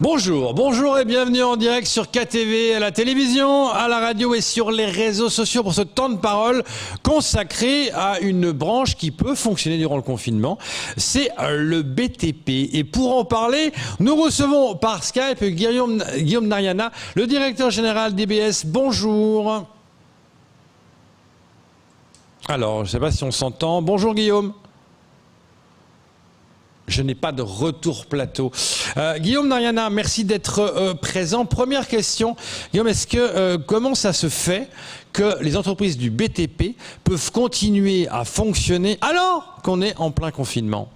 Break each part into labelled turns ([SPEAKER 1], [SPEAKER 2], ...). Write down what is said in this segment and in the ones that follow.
[SPEAKER 1] Bonjour et bienvenue en direct sur KTV, à la télévision, à la radio et sur les réseaux sociaux pour ce temps de parole consacré à une branche qui peut fonctionner durant le confinement, c'est le BTP. Et pour en parler, nous recevons par Skype Guillaume Nariana, le directeur général d'EBS. Bonjour. Alors, je ne sais pas si on s'entend. Bonjour Guillaume. Je n'ai pas de retour plateau. Guillaume Nariana, merci d'être présent. Première question, Guillaume, comment ça se fait que les entreprises du BTP peuvent continuer à fonctionner alors qu'on est en plein confinement?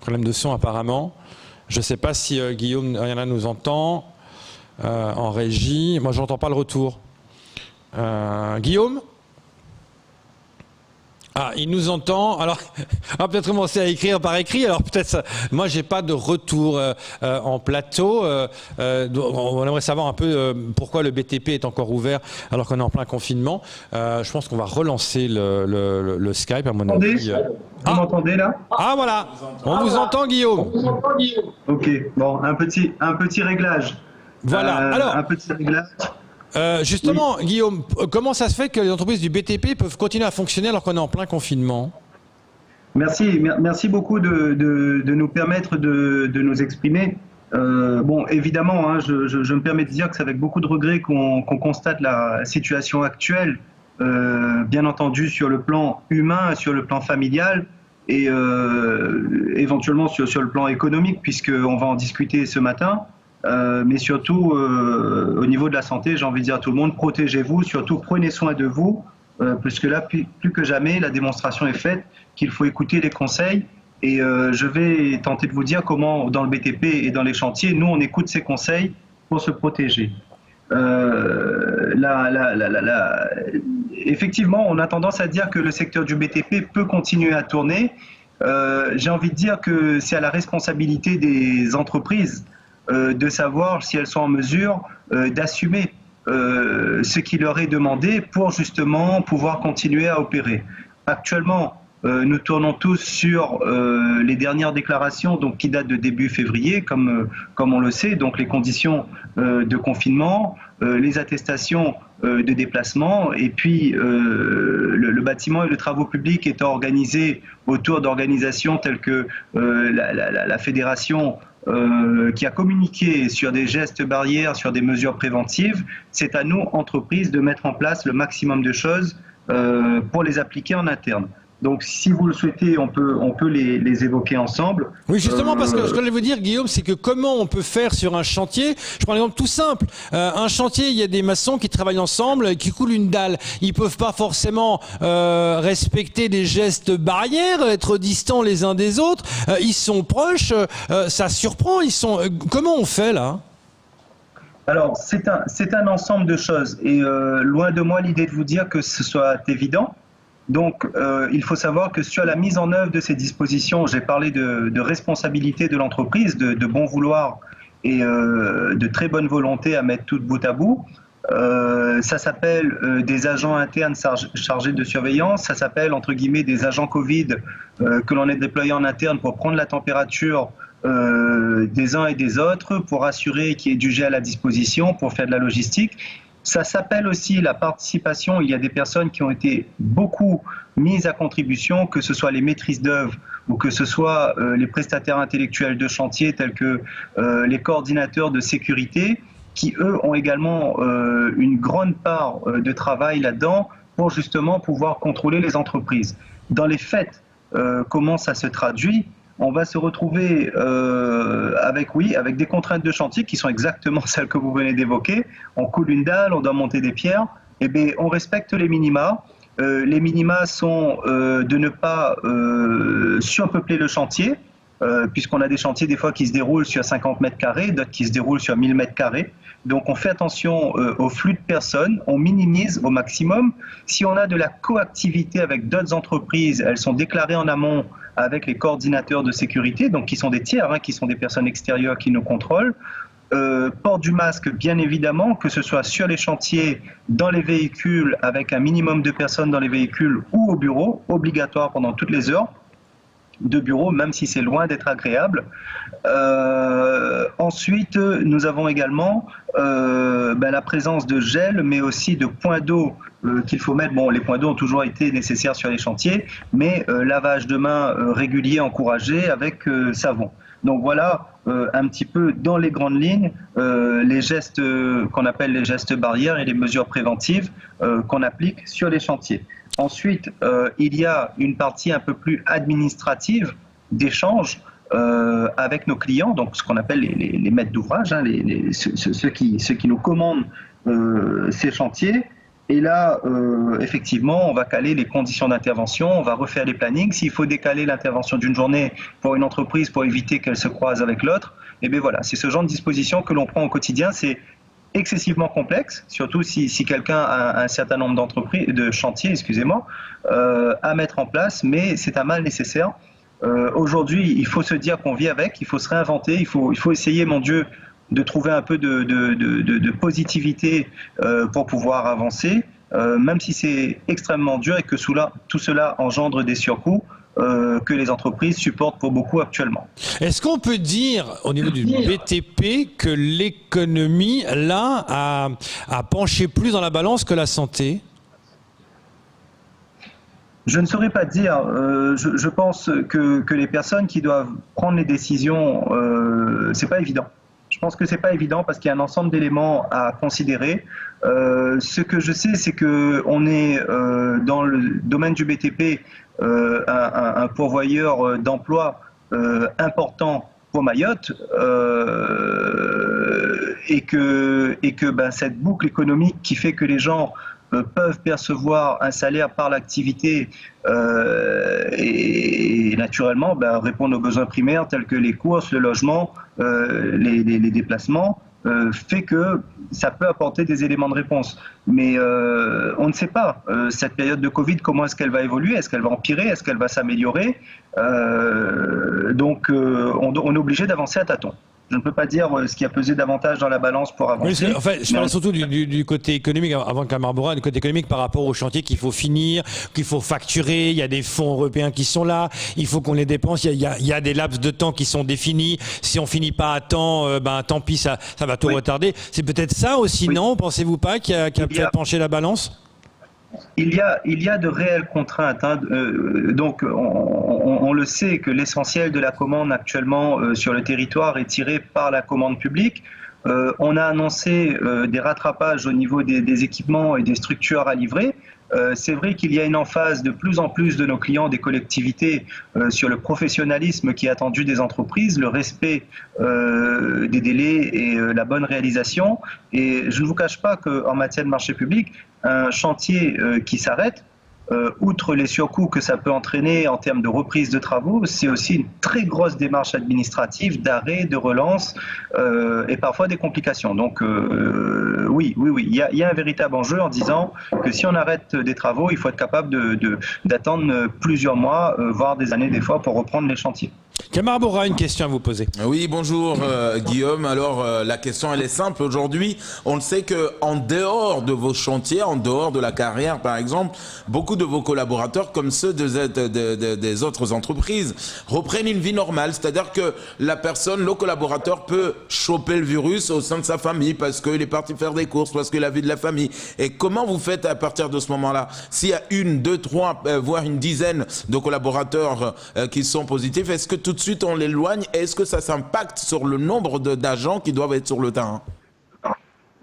[SPEAKER 1] Problème de son apparemment. Je ne sais pas si Guillaume Nariana nous entend en régie. Moi, je n'entends pas le retour. Guillaume ? Ah, il nous entend. Alors, on va peut-être commencer à écrire par écrit. Alors peut-être, moi, j'ai pas de retour en plateau. On aimerait savoir un peu pourquoi le BTP est encore ouvert alors qu'on est en plein confinement. Je pense qu'on va relancer le Skype à mon avis.
[SPEAKER 2] Vous m'entendez là?
[SPEAKER 1] Ah voilà, on vous entend Guillaume.
[SPEAKER 2] Ok, bon, un petit réglage.
[SPEAKER 1] Voilà. Alors,
[SPEAKER 2] un petit réglage.
[SPEAKER 1] Justement, oui. Guillaume, comment ça se fait que les entreprises du BTP peuvent continuer à fonctionner alors qu'on est en plein confinement?
[SPEAKER 2] Merci beaucoup de nous permettre de nous exprimer. Bon, évidemment, hein, je me permets de dire que c'est avec beaucoup de regret qu'on constate la situation actuelle, bien entendu sur le plan humain, sur le plan familial et éventuellement sur le plan économique, puisqu'on va en discuter ce matin. Mais surtout, au niveau de la santé, j'ai envie de dire à tout le monde, protégez-vous, surtout prenez soin de vous, puisque là, plus que jamais, la démonstration est faite qu'il faut écouter les conseils. Et je vais tenter de vous dire comment, dans le BTP et dans les chantiers, nous, on écoute ces conseils pour se protéger. Effectivement, on a tendance à dire que le secteur du BTP peut continuer à tourner. J'ai envie de dire que c'est à la responsabilité des entreprises de savoir si elles sont en mesure d'assumer ce qui leur est demandé pour justement pouvoir continuer à opérer. Actuellement, nous tournons tous sur les dernières déclarations donc, qui datent de début février, comme on le sait, donc les conditions de confinement, les attestations de déplacement, et puis le bâtiment et le travaux publics étant organisés autour d'organisations telles que la fédération qui a communiqué sur des gestes barrières, sur des mesures préventives. C'est à nous, entreprises, de mettre en place le maximum de choses pour les appliquer en interne. Donc, si vous le souhaitez, on peut les évoquer ensemble.
[SPEAKER 1] Oui, justement, parce que ce que je voulais vous dire, Guillaume, c'est que comment on peut faire sur un chantier. Je prends un exemple tout simple. Un chantier, il y a des maçons qui travaillent ensemble, qui coulent une dalle. Ils peuvent pas forcément respecter des gestes barrières, être distants les uns des autres. Ils sont proches. Ça surprend. Comment on fait là ?
[SPEAKER 2] Alors, c'est un ensemble de choses. Et loin de moi l'idée de vous dire que ce soit évident. Donc, il faut savoir que sur la mise en œuvre de ces dispositions, j'ai parlé de responsabilité de l'entreprise, de bon vouloir et de très bonne volonté à mettre tout bout à bout. Ça s'appelle des agents internes chargés de surveillance, ça s'appelle entre guillemets des agents Covid que l'on est déployé en interne pour prendre la température des uns et des autres, pour assurer qu'il y ait du gel à disposition, pour faire de la logistique. Ça s'appelle aussi la participation. Il y a des personnes qui ont été beaucoup mises à contribution, que ce soit les maîtrises d'œuvre ou que ce soit les prestataires intellectuels de chantier tels que les coordinateurs de sécurité, qui eux ont également une grande part de travail là-dedans pour justement pouvoir contrôler les entreprises. Dans les faits, comment ça se traduit ? On va se retrouver avec des contraintes de chantier qui sont exactement celles que vous venez d'évoquer. On coule une dalle, on doit monter des pierres. Eh bien, on respecte les minima. Les minima sont de ne pas surpeupler le chantier, puisqu'on a des chantiers des fois qui se déroulent sur 50 mètres carrés, d'autres qui se déroulent sur 1000 mètres carrés. Donc on fait attention au flux de personnes, on minimise au maximum. Si on a de la coactivité avec d'autres entreprises, elles sont déclarées en amont avec les coordinateurs de sécurité, donc qui sont des tiers, qui sont des personnes extérieures qui nous contrôlent. port du masque, bien évidemment, que ce soit sur les chantiers, dans les véhicules, avec un minimum de personnes dans les véhicules ou au bureau, obligatoire pendant toutes les heures de bureau, même si c'est loin d'être agréable. Ensuite, nous avons également la présence de gel, mais aussi de points d'eau qu'il faut mettre. Bon, les points d'eau ont toujours été nécessaires sur les chantiers, mais lavage de mains régulier encouragé avec savon. Donc voilà un petit peu dans les grandes lignes les gestes qu'on appelle les gestes barrières et les mesures préventives qu'on applique sur les chantiers. Ensuite, il y a une partie un peu plus administrative d'échange avec nos clients, donc ce qu'on appelle les maîtres d'ouvrage, hein, ceux qui nous commandent ces chantiers. Et là, effectivement, on va caler les conditions d'intervention, on va refaire les plannings. S'il faut décaler l'intervention d'une journée pour une entreprise pour éviter qu'elle se croise avec l'autre, et bien voilà, c'est ce genre de disposition que l'on prend au quotidien. C'est excessivement complexe, surtout si quelqu'un a un certain nombre de chantiers, à mettre en place, mais c'est un mal nécessaire. Aujourd'hui, il faut se dire qu'on vit avec, il faut se réinventer, il faut essayer, mon Dieu, de trouver un peu de positivité pour pouvoir avancer, même si c'est extrêmement dur et que tout cela engendre des surcoûts que les entreprises supportent pour beaucoup actuellement.
[SPEAKER 1] Est-ce qu'on peut dire, au niveau du BTP, que l'économie, là, a penché plus dans la balance que la santé ?
[SPEAKER 2] Je ne saurais pas dire. Je pense que les personnes qui doivent prendre les décisions, c'est pas évident. Je pense que c'est pas évident parce qu'il y a un ensemble d'éléments à considérer. Ce que je sais, c'est que on est dans le domaine du BTP un pourvoyeur d'emplois important pour Mayotte et que cette boucle économique qui fait que les gens peuvent percevoir un salaire par l'activité et naturellement répondre aux besoins primaires tels que les courses, le logement, les déplacements, fait que ça peut apporter des éléments de réponse. Mais on ne sait pas, cette période de Covid, comment est-ce qu'elle va évoluer ? Est-ce qu'elle va empirer ? Est-ce qu'elle va s'améliorer ? Donc on est obligé d'avancer à tâtons. Je ne peux pas dire ce qui a pesé davantage dans la balance pour avancer.
[SPEAKER 1] Oui, en fait, je parle surtout du côté économique, avant Kamar Bourra, du côté économique par rapport au chantier qu'il faut finir, qu'il faut facturer. Il y a des fonds européens qui sont là, il faut qu'on les dépense. Il y a des laps de temps qui sont définis. Si on finit pas à temps, tant pis, ça va tout retarder. C'est peut-être ça aussi, non ? Pensez-vous pas qu'il y a peut-être penché la balance ?
[SPEAKER 2] Il y a de réelles contraintes. Donc, on le sait que l'essentiel de la commande actuellement sur le territoire est tiré par la commande publique. On a annoncé des rattrapages au niveau des équipements et des structures à livrer. C'est vrai qu'il y a une emphase de plus en plus de nos clients, des collectivités, sur le professionnalisme qui est attendu des entreprises, le respect des délais et la bonne réalisation. Et je ne vous cache pas qu'en matière de marché public, un chantier qui s'arrête, outre les surcoûts que ça peut entraîner en termes de reprise de travaux, c'est aussi une très grosse démarche administrative d'arrêt, de relance et parfois des complications. Donc oui, il y a un véritable enjeu en disant que si on arrête des travaux, il faut être capable d'attendre plusieurs mois, voire des années des fois, pour reprendre les chantiers.
[SPEAKER 1] Kamar Bourra, une question à vous poser.
[SPEAKER 3] Oui, bonjour Guillaume. Alors la question elle est simple. Aujourd'hui, on le sait que en dehors de vos chantiers, en dehors de la carrière par exemple, beaucoup de vos collaborateurs, comme ceux des autres entreprises, reprennent une vie normale. C'est-à-dire que le collaborateur peut choper le virus au sein de sa famille parce qu'il est parti faire des courses, parce qu'il a vu de la famille. Et comment vous faites à partir de ce moment-là ? S'il y a 1, 2, 3, voire une dizaine de collaborateurs qui sont positifs, est-ce que tout de suite on l'éloigne? Est-ce que ça s'impacte sur le nombre d'agents qui doivent être sur le terrain?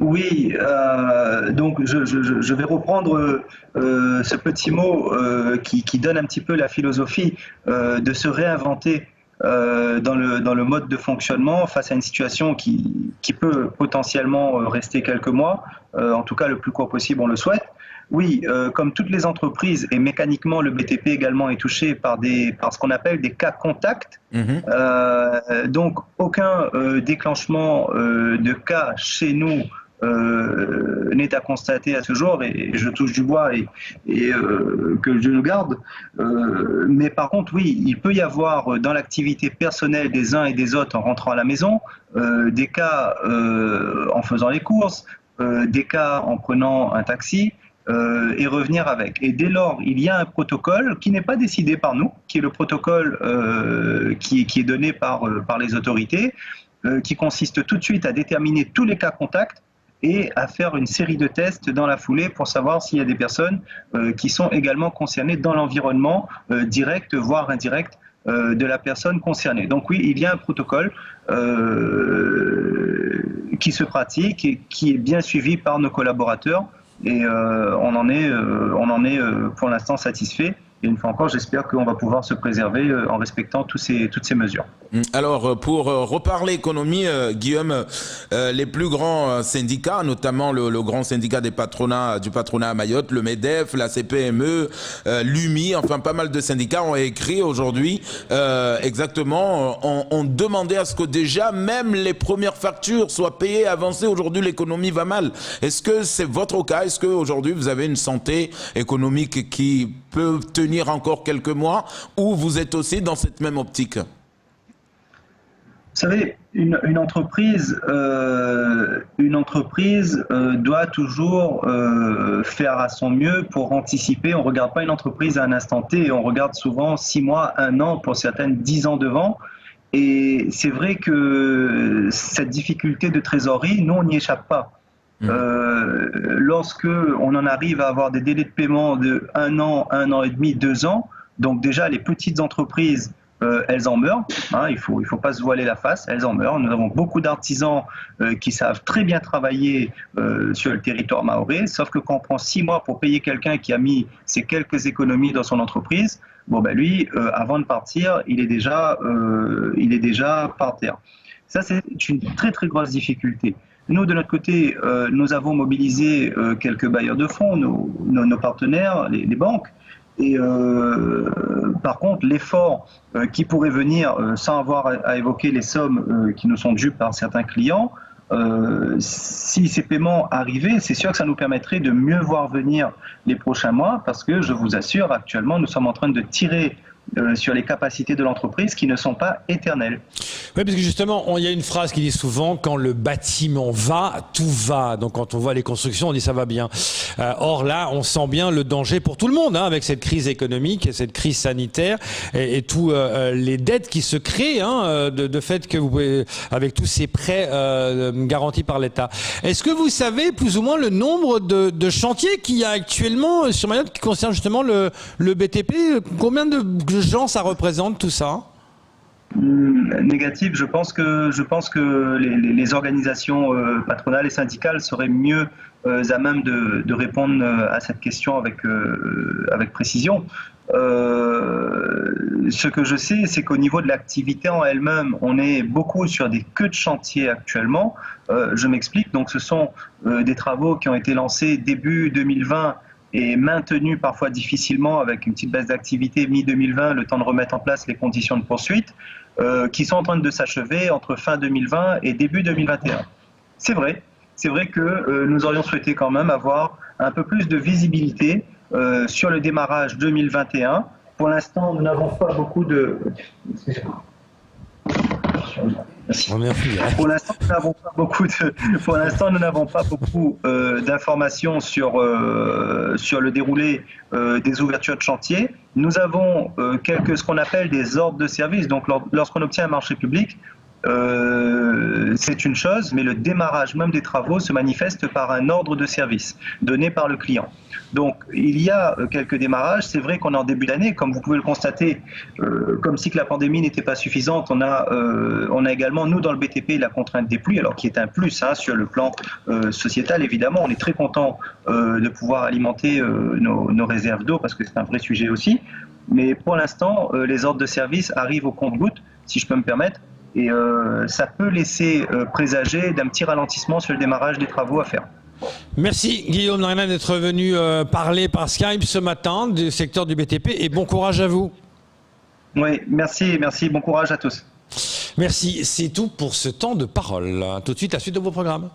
[SPEAKER 2] Oui, donc je vais reprendre ce petit mot qui donne un petit peu la philosophie de se réinventer dans le mode de fonctionnement face à une situation qui peut potentiellement rester quelques mois, en tout cas le plus court possible, on le souhaite. Oui, comme toutes les entreprises, et mécaniquement le BTP également est touché par ce qu'on appelle des cas contacts. Donc aucun déclenchement de cas chez nous n'est à constater à ce jour, et je touche du bois et que Dieu nous garde. Mais par contre, oui, il peut y avoir dans l'activité personnelle des uns et des autres en rentrant à la maison, des cas en faisant les courses, des cas en prenant un taxi, et revenir avec. Et dès lors, il y a un protocole qui n'est pas décidé par nous, qui est le protocole qui est donné par les autorités, qui consiste tout de suite à déterminer tous les cas contacts et à faire une série de tests dans la foulée pour savoir s'il y a des personnes qui sont également concernées dans l'environnement direct, voire indirect, de la personne concernée. Donc oui, il y a un protocole qui se pratique et qui est bien suivi par nos collaborateurs, et on en est pour l'instant satisfait. Et une fois encore, j'espère qu'on va pouvoir se préserver en respectant toutes ces mesures.
[SPEAKER 3] Alors, pour reparler économie, Guillaume, les plus grands syndicats, notamment le grand syndicat du patronat à Mayotte, le MEDEF, la CPME, l'UMI, enfin pas mal de syndicats ont écrit aujourd'hui ont demandé à ce que déjà même les premières factures soient payées, avancées. Aujourd'hui, l'économie va mal. Est-ce que c'est votre cas? Est-ce qu'aujourd'hui, vous avez une santé économique qui peut tenir encore quelques mois, ou vous êtes aussi dans cette même optique?
[SPEAKER 2] Vous savez, une entreprise doit toujours faire à son mieux pour anticiper. On ne regarde pas une entreprise à un instant T, on regarde souvent 6 mois, 1 an, pour certaines 10 ans devant. Et c'est vrai que cette difficulté de trésorerie, nous, on n'y échappe pas. Lorsque on en arrive à avoir des délais de paiement de 1 an et demi, 2 ans, donc déjà les petites entreprises, elles en meurent, hein, il faut pas se voiler la face, elles en meurent. Nous avons beaucoup d'artisans qui savent très bien travailler sur le territoire mahorais, sauf que quand on prend 6 mois pour payer quelqu'un qui a mis ses quelques économies dans son entreprise, bon ben lui, avant de partir, il est déjà par terre. Ça, c'est une très très grosse difficulté. Nous, de notre côté, nous avons mobilisé quelques bailleurs de fonds, nos partenaires, les banques. Et par contre, l'effort qui pourrait venir, sans avoir à évoquer les sommes qui nous sont dues par certains clients, si ces paiements arrivaient, c'est sûr que ça nous permettrait de mieux voir venir les prochains mois, parce que je vous assure, actuellement, nous sommes en train de tirer sur les capacités de l'entreprise qui ne sont pas éternelles.
[SPEAKER 1] Oui, parce que justement, il y a une phrase qui dit souvent, quand le bâtiment va, tout va. Donc quand on voit les constructions, on dit ça va bien. Or là, on sent bien le danger pour tout le monde, hein, avec cette crise économique et cette crise sanitaire et tous les dettes qui se créent, hein, de fait que vous pouvez, avec tous ces prêts garantis par l'État. Est-ce que vous savez plus ou moins le nombre de chantiers qu'il y a actuellement sur Mayotte qui concernent justement le BTP? Combien de gens ça représente tout ça?
[SPEAKER 2] Négatif, je pense que les organisations patronales et syndicales seraient mieux à même de répondre à cette question avec précision. Ce que je sais, c'est qu'au niveau de l'activité en elle-même, on est beaucoup sur des queues de chantier actuellement. Je m'explique, donc ce sont des travaux qui ont été lancés début 2020 et maintenus parfois difficilement avec une petite baisse d'activité mi-2020, le temps de remettre en place les conditions de poursuite, qui sont en train de s'achever entre fin 2020 et début 2021. C'est vrai que nous aurions souhaité quand même avoir un peu plus de visibilité sur le démarrage 2021. Pour l'instant, nous n'avons pas beaucoup de... Pour l'instant, nous n'avons pas beaucoup d'informations sur le déroulé des ouvertures de chantier. Nous avons ce qu'on appelle des ordres de service. Donc, lorsqu'on obtient un marché public, c'est une chose, mais le démarrage même des travaux se manifeste par un ordre de service donné par le client. Donc, il y a quelques démarrages. C'est vrai qu'on est en début d'année, comme vous pouvez le constater, comme si que la pandémie n'était pas suffisante, on a également, nous, dans le BTP, la contrainte des pluies, alors qui est un plus sur le plan sociétal, évidemment. On est très content de pouvoir alimenter nos réserves d'eau, parce que c'est un vrai sujet aussi. Mais pour l'instant, les ordres de service arrivent au compte-gouttes, si je peux me permettre, et ça peut laisser présager d'un petit ralentissement sur le démarrage des travaux à faire.
[SPEAKER 1] Merci Guillaume Narina d'être venu parler par Skype ce matin du secteur du BTP, et bon courage à vous.
[SPEAKER 2] Oui, merci, bon courage à tous.
[SPEAKER 1] Merci, c'est tout pour ce temps de parole. Tout de suite, la suite de vos programmes.